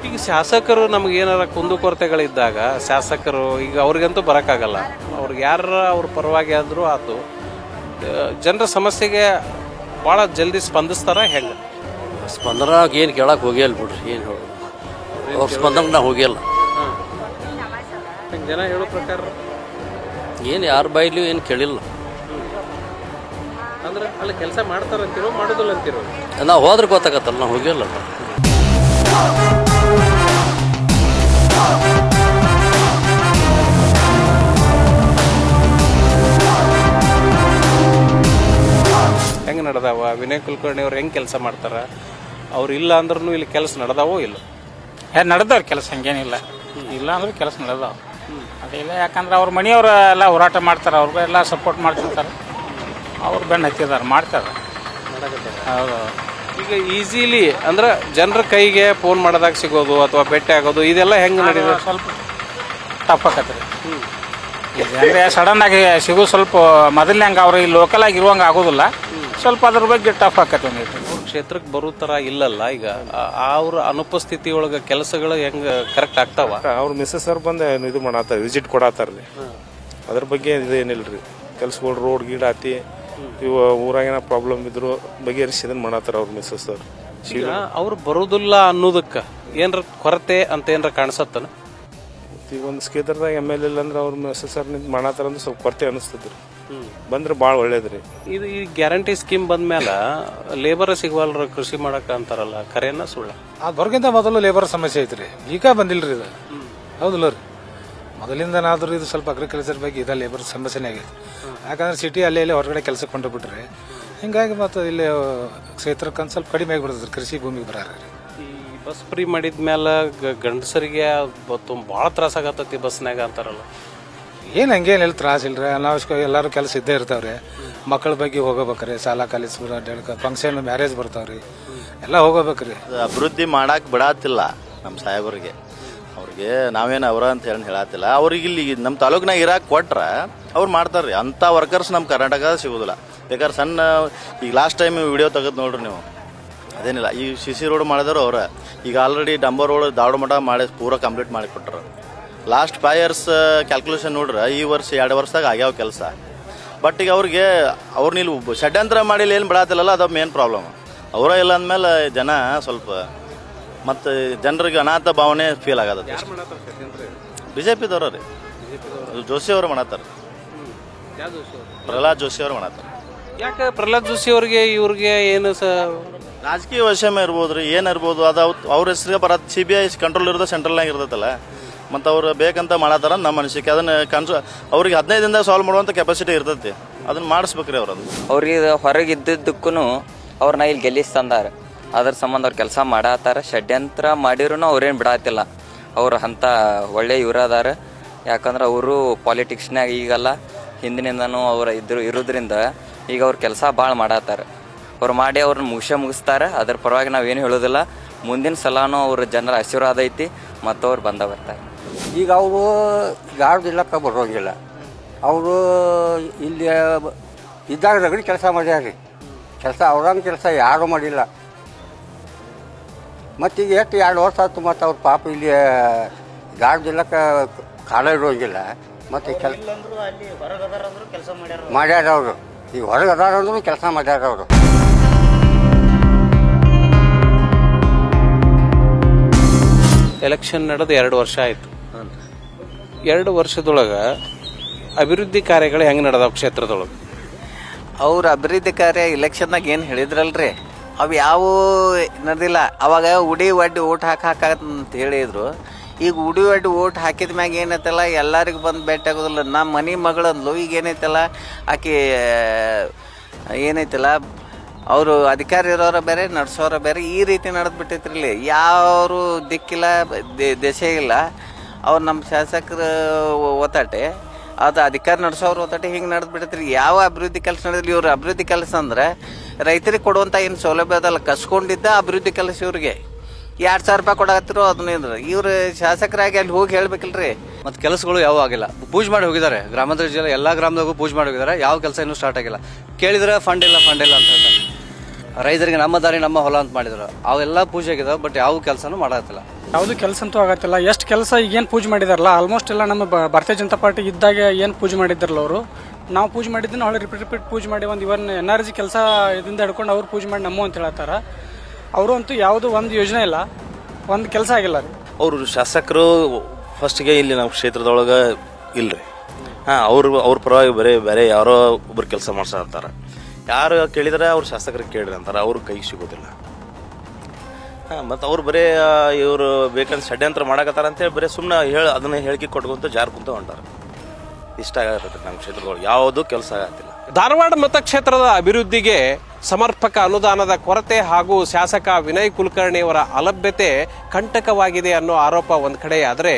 ಈಗ ಶಾಸಕರು ನಮ್ಗೆ ಏನಾರ ಕುಂದುಕೊರತೆಗಳಿದ್ದಾಗ ಶಾಸಕರು ಈಗ ಅವ್ರಿಗಂತೂ ಬರೋಕ್ಕಾಗಲ್ಲ. ಅವ್ರಿಗೆ ಯಾರ ಅವ್ರ ಪರವಾಗಿ ಆದರೂ ಆತು, ಜನರ ಸಮಸ್ಯೆಗೆ ಭಾಳ ಜಲ್ದಿ ಸ್ಪಂದಿಸ್ತಾರ ಹೆಂಗೆ? ಸ್ಪಂದನ ಏನು ಕೇಳಕ್ಕೆ ಹೋಗಿಲ್ಲ ಬಿಡ್ರಿ, ಏನು ಹೇಳೋದು, ಅವ್ರ ಸ್ಪಂದನಕ್ಕೆ ನಾವು ಹೋಗಿಲ್ಲ. ಜನ ಹೇಳೋ ಪ್ರಕಾರ ಏನು ಯಾರ ಬಾಯಿಲೂ ಏನು ಕೇಳಿಲ್ಲ. ಅಂದ್ರೆ ಅಲ್ಲಿ ಕೆಲಸ ಮಾಡ್ತಾರಂತಿರೋ ಮಾಡೋದಿಲ್ಲ ಅಂತಿರೋ? ನಾವು ಹೋದ್ರೆ ಗೊತ್ತಾಗತ್ತಲ್ಲ, ನಾವು ಹೋಗಿಲ್ಲ. ಹೆಂಗೆ ನಡೆದಾವ? ವಿನಯ್ ಕುಲಕರ್ಣಿ ಅವ್ರು ಹೆಂಗೆ ಕೆಲಸ ಮಾಡ್ತಾರ? ಅವ್ರು ಇಲ್ಲ ಅಂದ್ರೂ ಇಲ್ಲಿ ಕೆಲಸ ನಡೆದಾವೋ ಇಲ್ಲ? ನಡೆದವ್ರ ಕೆಲಸ ಹಂಗೇನಿಲ್ಲ, ಇಲ್ಲ ಅಂದ್ರೆ ಕೆಲಸ ನಡೆದಾವ. ಮಾಡಿಲ್ಲ, ಯಾಕಂದ್ರೆ ಅವ್ರ ಮನೆಯವರು ಎಲ್ಲ ಹೋರಾಟ ಮಾಡ್ತಾರೆ, ಅವ್ರಿಗೂ ಎಲ್ಲ ಸಪೋರ್ಟ್ ಮಾಡ್ತಿರ್ತಾರೆ, ಅವ್ರು ಬೆನ್ನು ಹತ್ತಿದ್ದಾರೆ, ಮಾಡ್ತಾರೆ. ಹೌದು. ಈಗ ಈಸಿಲಿ ಅಂದ್ರೆ ಜನರ ಕೈಗೆ ಫೋನ್ ಮಾಡಿದಾಗ ಸಿಗೋದು ಅಥವಾ ಭೇಟಿ ಆಗೋದು ಇದೆಲ್ಲ ಹೆಂಗೆ ನಡೆಯುತ್ತೆ? ಸ್ವಲ್ಪ ಟಫ್ ಆಕತ್ರಿ. ಅಂದರೆ ಸಡನ್ ಆಗಿ ಸಿಗೋದು ಸ್ವಲ್ಪ ಮೊದಲನೇ ಹಂಗೆ ಅವ್ರು ಈ ಲೋಕಲ್ ಆಗಿ ಇರುವಂಗೆ ಆಗೋದಿಲ್ಲ, ಸ್ವಲ್ಪ ಅದ್ರ ಬಗ್ಗೆ ಟಫ್ ಆಕತ್ತೆ. ಒಂದಿಟ್ಟು ಕ್ಷೇತ್ರಕ್ಕೆ ಬರೋ ಥರ ಇಲ್ಲಲ್ಲ ಈಗ, ಅವ್ರ ಅನುಪಸ್ಥಿತಿ ಒಳಗೆ ಕೆಲಸಗಳು ಹೆಂಗೆ ಕರೆಕ್ಟ್ ಆಗ್ತಾವ? ಅವ್ರ ಮಿಸ್ಸಸ್ ಅವ್ರು ಬಂದು ಇದು ಮಾಡತ್ತಾರ, ವಿಸಿಟ್ ಕೊಡತ್ತಾರ್ರಿ. ಅದ್ರ ಬಗ್ಗೆ ಇದೇನಿಲ್ರಿ, ಕೆಲ್ಸಗಳು ರೋಡ್ ಗೀಡ್ ಆತಿ, ಇವ ಊರಾಗೇನ ಪ್ರಾಬ್ಲಮ್ ಇದ್ರು ಬಗೆಹರಿಸಿ ಇದನ್ನ ಮಾಡತ್ತಾರ ಅವ್ರ ಮಿಸ್ಸಸ್ ಅವ್ರು. ಈಗ ಅವ್ರು ಬರೋದಿಲ್ಲ ಅನ್ನೋದಕ್ಕೆ ಏನ್ರ ಕೊರತೆ ಅಂತ ಏನಾರ ಕಾಣಿಸತ್ತನ? ಈಗ ಒಂದು ಕ್ಷೇತ್ರದಾಗ MLA ಇಲ್ಲ ಅಂದ್ರೆ ಅವ್ರ ಮಿಸ್ಸಸ್ ಅವ್ರು ನಿಂತು ಮಾಡತ್ತಾರ ಅಂದ್ರೆ ಸ್ವಲ್ಪ ಕೊರತೆ ಅನಿಸ್ತದ್ರಿ. ಬಂದ್ರೆ ಭಾಳ ಒಳ್ಳೇದ್ರಿ. ಇದು ಈ ಗ್ಯಾರಂಟಿ ಸ್ಕೀಮ್ ಬಂದ್ಮೇಲೆ ಲೇಬರ್ ಸಿಗವಲ್ರ ಕೃಷಿ ಮಾಡಕ ಅಂತಾರಲ್ಲ, ಕರೆನ ಸುಳ್ಳ? ಅದ್ರಗಿಂತ ಮೊದಲು ಲೇಬರ್ ಸಮಸ್ಯೆ ಐತ್ರಿ, ಈಗ ಬಂದಿಲ್ರಿ ಇದು. ಹೌದಿಲ್ಲ ರೀ, ಮೊದಲಿಂದನಾದ್ರೂ ಇದು ಸ್ವಲ್ಪ ಅಗ್ರಿಕಲ್ಚರ್ ಬಗ್ಗೆ ಇದೆ, ಲೇಬರ್ ಸಮಸ್ಯೆನೇ ಆಗೈತೆ. ಯಾಕಂದ್ರೆ ಸಿಟಿ ಅಲ್ಲೇ ಹೊರಗಡೆ ಕೆಲಸಕ್ಕೆ ಕೊಂಡು ಬಿಟ್ರೆ ಹಿಂಗಾಗಿ ಮತ್ತು ಇಲ್ಲಿ ಕ್ಷೇತ್ರಕ್ಕೆ ಒಂದು ಸ್ವಲ್ಪ ಕಡಿಮೆ ಆಗಿಬಿಡ್ತದೆ ಕೃಷಿ ಭೂಮಿಗೆ ಬರಾರ. ಈ ಬಸ್ ಫ್ರೀ ಮಾಡಿದ್ಮೇಲೆ ಗಂಡಸರಿಗೆ ಭಾಳ ತ್ರಾಸ ಆಗತ್ತತಿ ಬಸ್ನಾಗ ಅಂತಾರಲ್ಲ. ಏನು ಹಂಗೇನಿಲ್ಲ, ತ್ರಾಸ ಇಲ್ರಿ, ಅನಾವಶ್ಯಕ ಎಲ್ಲರೂ ಕೆಲಸ ಇದ್ದೇ ಇರ್ತಾವ್ರಿ. ಮಕ್ಕಳ ಬಗ್ಗೆ ಹೋಗಬೇಕ್ರಿ, ಸಾಲ ಕಾಲೇಜ್ ಫಂಕ್ಷನ್ ಮ್ಯಾರೇಜ್ ಬರ್ತಾವ್ರಿ, ಎಲ್ಲ ಹೋಗಬೇಕ್ರಿ. ಅಭಿವೃದ್ಧಿ ಮಾಡಕ್ಕೆ ಬಿಡಾತಿಲ್ಲ ನಮ್ಮ ಸಾಹೇಬರಿಗೆ. ಅವ್ರಿಗೆ ನಾವೇನು ಅವರ ಅಂತ ಹೇಳತ್ತಿಲ್ಲ, ಅವ್ರಿಗೆ ಇಲ್ಲಿ ನಮ್ಮ ತಾಲೂಕಿನಾಗ ಇರಾಕ್ ಕೊಟ್ರ ಅವ್ರು ಮಾಡ್ತಾರ್ರಿ. ಅಂಥ ವರ್ಕರ್ಸ್ ನಮ್ಮ ಕರ್ನಾಟಕ ಸಿಗೋದಿಲ್ಲ. ಬೇಕಾದ್ರೆ ಸಣ್ಣ ಈಗ ಲಾಸ್ಟ್ ಟೈಮ್ ವಿಡಿಯೋ ತೆಗೆದು ನೋಡ್ರಿ ನೀವು, ಅದೇನಿಲ್ಲ. ಈ CC ರೋಡ್ ಮಾಡಿದ್ರು ಅವ್ರ, ಈಗ ಆಲ್ರೆಡಿ ಡಂಬರ್ ರೋಡ್ ದಾವಡ ಮಠ ಮಾಡಿ ಪೂರ ಕಂಪ್ಲೀಟ್ ಮಾಡಿ ಕೊಟ್ಟರು. ಲಾಸ್ಟ್ 5 years ಕ್ಯಾಲ್ಕುಲೇಷನ್ ನೋಡ್ರಿ, ಈ ವರ್ಷ 2 ವರ್ಷದಾಗ ಆಗ್ಯಾವ ಕೆಲಸ. ಬಟ್ ಈಗ ಅವ್ರಿಗೆ ಅವ್ರು ನೀವು ಷಡ್ಯಂತ್ರ ಮಾಡಿಲ್ಲ ಏನು ಬಿಡಾತಿಲ್ಲಲ್ಲ, ಅದು ಮೇನ್ ಪ್ರಾಬ್ಲಮ್. ಅವರ ಇಲ್ಲ ಅಂದಮೇಲೆ ಜನ ಸ್ವಲ್ಪ ಮತ್ತು ಜನರಿಗೆ ಅನಾಥ ಭಾವನೆ ಫೀಲ್ ಆಗದ. BJPದವ್ರ ರೀ, ಜೋಶಿ ಅವರು ಮಾಡತ್ತಾರ, ಪ್ರಹ್ಲಾದ್ ಜೋಶಿ ಅವರು ಮಾಡತ್ತಾರ. ಯಾಕೆ ಪ್ರಹ್ಲಾದ್ ಜೋಶಿ ಅವ್ರಿಗೆ ಇವ್ರಿಗೆ ಏನು ರಾಜಕೀಯ ವೈಷಮ್ಯ ಇರ್ಬೋದು ರೀ, ಏನಿರ್ಬೋದು, ಅದು ಅವ್ರ ಹೆಸರಿಗೆ ಬರತ್ತೆ. CBI ಕಂಟ್ರೋಲ್ ಇರೋದು ಸೆಂಟ್ರಲ್ನಾಗ ಇರ್ತೈತಲ್ಲ, ಮತ್ತು ಅವ್ರು ಬೇಕಂತ ಮಾಡತ್ತಾರ ನಮ್ಮ ಅನಿಸಿಕೆ. ಅದನ್ನು ಅವ್ರಿಗೆ 15 ದಿನದಾಗ ಸಾಲ್ವ್ ಮಾಡುವಂಥ ಕೆಪಾಸಿಟಿ ಇರ್ತೈತಿ, ಅದನ್ನ ಮಾಡಿಸ್ಬೇಕ್ರಿ ಅವ್ರು. ಅದು ಅವ್ರಿಗೆ ಹೊರಗೆ ಇದ್ದಿದ್ದಕ್ಕೂ ಅವ್ರನ್ನ ಇಲ್ಲಿ ಗೆಲ್ಲಿಸಿ ತಂದಾರ, ಅದ್ರ ಸಂಬಂಧ ಅವ್ರು ಕೆಲಸ ಮಾಡತ್ತಾರ. ಷಡ್ಯಂತ್ರ ಮಾಡಿರೂ ಅವ್ರೇನು ಬಿಡಾತಿಲ್ಲ, ಅವ್ರು ಅಂಥ ಒಳ್ಳೆ ಇವ್ರದಾರ. ಯಾಕಂದ್ರೆ ಅವರು ಪಾಲಿಟಿಕ್ಸ್ನಾಗ ಈಗಲ್ಲ, ಹಿಂದಿನಿಂದನೂ ಅವ್ರು ಇರೋದ್ರಿಂದ ಈಗ ಅವ್ರ ಕೆಲಸ ಭಾಳ ಮಾಡತ್ತಾರ. ಅವ್ರು ಮಾಡಿ ಅವ್ರನ್ನ ಮುಗಿಸ್ತಾರೆ. ಅದ್ರ ಪರವಾಗಿ ನಾವೇನು ಹೇಳೋದಿಲ್ಲ. ಮುಂದಿನ ಸಲನೂ ಅವ್ರ ಜನರ ಆಶೀರ್ವಾದ ಐತಿ, ಮತ್ತು ಅವ್ರು ಬಂದ ಬರ್ತಾರೆ. ಈಗ ಅವರು ಯಾರು ಜಿಲ್ಲಕ್ಕೆ ಬರೋಂಗಿಲ್ಲ, ಅವರು ಇಲ್ಲಿ ಇದ್ದಾಗ ರಗಡಿ ಕೆಲಸ ಮಾಡ್ಯಾರ್ರಿ. ಕೆಲಸ ಅವ್ರಂಗೆ ಕೆಲಸ ಯಾರೂ ಮಾಡಿಲ್ಲ. ಮತ್ತೀಗ ಎಷ್ಟು 2 ವರ್ಷ ಆಯ್ತು, ಮತ್ತು ಅವ್ರ ಪಾಪ ಇಲ್ಲಿ ಯಾರು ಜಿಲ್ಲಕ್ಕೆ ಕಾಲ ಇರೋಂಗಿಲ್ಲ. ಮತ್ತು ಮಾಡ್ಯಾರ ಅವರು, ಈಗ ಹೊರಗೆ ಅದಾರ ಅಂದ್ರೂ ಕೆಲಸ ಮಾಡ್ಯಾರ ಅವರು. ಎಲೆಕ್ಷನ್ ನಡೆದು 2 ವರ್ಷ ಆಯ್ತು. 2 ವರ್ಷದೊಳಗೆ ಅಭಿವೃದ್ಧಿ ಕಾರ್ಯಗಳು ಹೆಂಗೆ ನಡೆದಾವ ಕ್ಷೇತ್ರದೊಳಗೆ? ಅವ್ರ ಅಭಿವೃದ್ಧಿ ಕಾರ್ಯ ಇಲೆಕ್ಷನ್ದಾಗ ಏನು ಹೇಳಿದ್ರಲ್ರಿ, ಅವು ಯಾವ ನಡೆದಿಲ್ಲ. ಅವಾಗ ಉಡಿ ಒಡ್ಡಿ ಓಟ್ ಹಾಕಂತ ಹೇಳಿದ್ರು. ಈಗ ಉಡಿ ಒಡ್ಡಿ ಓಟ್ ಹಾಕಿದ ಮ್ಯಾಗ ಏನೈತಲ್ಲ, ಎಲ್ಲರಿಗೂ ಬಂದು ಭೇಟಿ ಆಗೋದಿಲ್ಲ. ನಮ್ಮ ಮನೆ ಮಗಳಂದ್ಲು, ಈಗ ಏನೈತಲ್ಲ ಆಕೆ ಏನೈತಲ್ಲ, ಅವರು ಅಧಿಕಾರ ಇರೋರ ಬೇರೆ, ನಡೆಸೋರ ಬೇರೆ, ಈ ರೀತಿ ನಡೆದು ಬಿಟ್ಟೈತ್ರಿ. ಇಲ್ಲಿ ಯಾರು ದಿಕ್ಕಿಲ್ಲ, ದೇಶ ಇಲ್ಲ. ಅವ್ರು ನಮ್ಮ ಶಾಸಕರ ಒತ್ತಾಟೆ, ಅದು ಅಧಿಕಾರ ನಡೆಸೋರು ಒತ್ತಾಟೆ, ಹಿಂಗೆ ನಡೆದು ಬಿಟ್ಟೈತ್ರಿ. ಯಾವ ಅಭಿವೃದ್ಧಿ ಕೆಲಸ ನಡೆದಿಲ್ಲ. ಇವ್ರ ಅಭಿವೃದ್ಧಿ ಕೆಲಸ ಅಂದ್ರೆ ರೈತರಿಗೆ ಕೊಡುವಂಥ ಏನು ಸೌಲಭ್ಯ ಅದಲ್ಲ, ಕಸ್ಕೊಂಡಿದ್ದ ಅಭಿವೃದ್ಧಿ ಕೆಲಸ ಇವ್ರಿಗೆ. 2,000 ರೂಪಾಯಿ ಕೊಡಾಕತ್ತಿರೋ ಅದನ್ನ ಇವ್ರು ಶಾಸಕರಾಗಿ ಅಲ್ಲಿ ಹೋಗಿ ಹೇಳ್ಬೇಕಿಲ್ರಿ. ಮತ್ತು ಕೆಲಸಗಳು ಯಾವ ಆಗಿಲ್ಲ. ಪೂಜೆ ಮಾಡಿ ಹೋಗಿದ್ದಾರೆ, ಗ್ರಾಮಾಂತರ ಜಿಲ್ಲೆ ಎಲ್ಲ ಗ್ರಾಮದಾಗೂ ಪೂಜೆ ಮಾಡಿ ಹೋಗಿದ್ದಾರೆ. ಯಾವ ಕೆಲಸ ಇನ್ನೂ ಸ್ಟಾರ್ಟ್ ಆಗಿಲ್ಲ. ಕೇಳಿದ್ರೆ ಫಂಡ್ ಇಲ್ಲ ಅಂತ ಹೇಳ್ತಾರೆ. ರೈತರಿಗೆ ನಮ್ಮ ದಾರಿ ನಮ್ಮ ಹೊಲ ಅಂತ ಮಾಡಿದ್ರು, ಅವೆಲ್ಲ ಪೂಜೆ ಆಗಿದಾವೆ. ಬಟ್ ಯಾವ ಕೆಲಸನೂ ಮಾಡತ್ತಿಲ್ಲ, ಯಾವುದು ಕೆಲಸ ಅಂತೂ ಆಗತ್ತಿಲ್ಲ. ಎಷ್ಟು ಕೆಲಸ ಈಗೇನು ಪೂಜೆ ಮಾಡಿದಾರಲ್ಲ, ಆಲ್ಮೋಸ್ಟ್ ಎಲ್ಲ ನಮ್ಮ ಭಾರತೀಯ ಜನತಾ ಪಾರ್ಟಿ ಇದ್ದಾಗ ಏನು ಪೂಜೆ ಮಾಡಿದ್ದಾರಲ್ಲ ಅವರು, ನಾವು ಪೂಜೆ ಮಾಡಿದ್ದನ್ನು ಹೊಳೆ ರಿಪೀಟ್ ಪೂಜೆ ಮಾಡಿ ಒಂದು ಇವನ್ NRG ಕೆಲಸ ಇದರಿಂದ ಹಿಡ್ಕೊಂಡು ಅವ್ರು ಪೂಜೆ ಮಾಡಿ ನಮ್ಮ ಅಂತ ಹೇಳ್ತಾರೆ. ಅವರು ಅಂತೂ ಯಾವುದು ಒಂದು ಯೋಜನೆ ಇಲ್ಲ, ಒಂದು ಕೆಲಸ ಆಗಿಲ್ಲ ರೀ. ಅವರು ಶಾಸಕರು ಫಸ್ಟ್ಗೆ ಇಲ್ಲಿ ನಮ್ಮ ಕ್ಷೇತ್ರದೊಳಗೆ ಇಲ್ಲರಿ. ಅವ್ರ ಪರವಾಗಿ ಬೇರೆ ಯಾರೋ ಒಬ್ರು ಕೆಲಸ ಮಾಡ್ಸತ್ತಾರೆ. ಯಾರು ಕೇಳಿದ್ರೆ ಅವ್ರು ಶಾಸಕರಿಗೆ ಕೇಳ್ರಿ ಅಂತಾರೆ, ಅವ್ರ ಕೈಗೆ ಸಿಗೋದಿಲ್ಲ. ಮತ್ತು ಅವ್ರು ಬರೀ ಇವರು ಬೇಕಂತ ಷಡ್ಯಂತ್ರ ಮಾಡಕತ್ತಾರ ಅಂತೇಳಿ ಬರೀ ಸುಮ್ಮನೆ ಅದನ್ನ ಹೇಳಿಕೆ ಕೊಟ್ಕೊಂತ ಜಾರ್ಕೊಂತ ಹೊಂಟಾರ. ಇಷ್ಟ ಆಗತ್ತೆ ನಮ್ಮ ಕ್ಷೇತ್ರದೊಳಗೆ ಯಾವುದೂ ಕೆಲಸ ಆಗತ್ತಿಲ್ಲ. ಧಾರವಾಡ ಮತಕ್ಷೇತ್ರದ ಅಭಿವೃದ್ಧಿಗೆ ಸಮರ್ಪಕ ಅನುದಾನದ ಕೊರತೆ ಹಾಗೂ ಶಾಸಕ ವಿನಯ್ ಕುಲಕರ್ಣಿಯವರ ಅಲಭ್ಯತೆ ಕಂಟಕವಾಗಿದೆ ಅನ್ನೋ ಆರೋಪ ಒಂದು ಕಡೆ ಆದರೆ,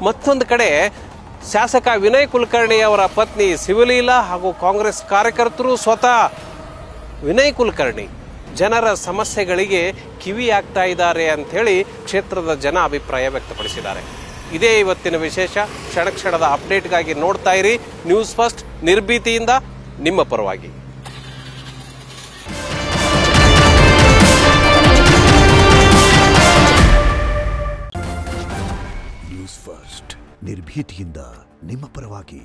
ಮತ್ತೊಂದು ಕಡೆ ಶಾಸಕ ವಿನಯ್ ಕುಲಕರ್ಣಿ ಅವರ ಪತ್ನಿ ಶಿವಲೀಲಾ ಹಾಗೂ ಕಾಂಗ್ರೆಸ್ ಕಾರ್ಯಕರ್ತರು ಸ್ವತಃ ವಿನಯ್ ಕುಲಕರ್ಣಿ ಜನರ ಸಮಸ್ಯೆಗಳಿಗೆ ಕಿವಿಯಾಗ್ತಾ ಇದ್ದಾರೆ ಅಂಥೇಳಿ ಕ್ಷೇತ್ರದ ಜನ ಅಭಿಪ್ರಾಯ ವ್ಯಕ್ತಪಡಿಸಿದ್ದಾರೆ. ಇದೇ ಇವತ್ತಿನ ವಿಶೇಷ. ಕ್ಷಣ ಕ್ಷಣದ ಅಪ್ಡೇಟ್ಗಾಗಿ ನೋಡ್ತಾ ಇರಿ ನ್ಯೂಸ್ ಫಸ್ಟ್, ನಿರ್ಭೀತಿಯಿಂದ ನಿಮ್ಮ ಪರವಾಗಿ. ನ್ಯೂಸ್ ಫಸ್ಟ್, ನಿರ್ಭೀತಿಯಿಂದ ನಿಮ್ಮ ಪರವಾಗಿ.